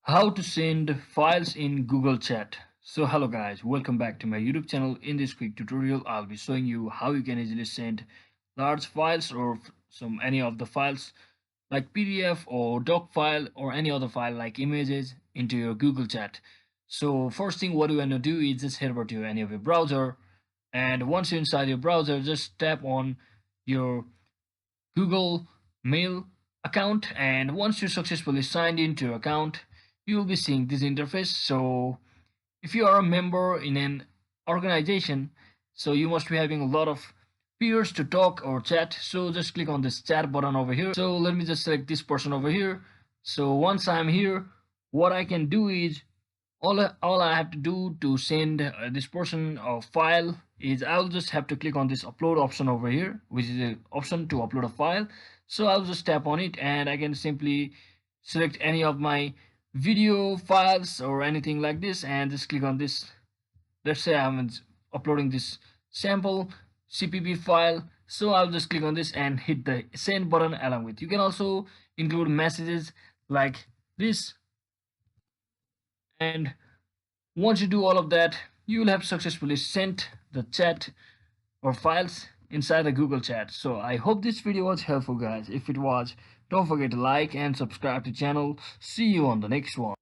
How to send files in Google Chat. So hello guys, welcome back to my YouTube channel. In this quick tutorial I'll be showing you how you can easily send large files or any of the files like PDF or doc file or any other file like images into your Google Chat. So first thing what you want to do is just head over to any of your browser, and once you're inside your browser just tap on your Google Mail account, and once you successfully signed into your account you will be seeing this interface. So if you are a member in an organization, so you must be having a lot of peers to talk or chat, so just click on this chat button over here. So let me just select this person over here. So once I'm here, what I can do is all I have to do to send this person a file is I'll just have to click on this upload option over here, which is the option to upload a file. So I'll just tap on it and I can simply select any of my video files or anything like this and just click on this. Let's say I'm uploading this sample CPP file, so I'll just click on this and hit the send button. Along with, you can also include messages like this, and once you do all of that, you will have successfully sent the chat or files inside the Google Chat. So I hope this video was helpful guys. If it was, don't forget to like and subscribe to the channel. See you on the next one.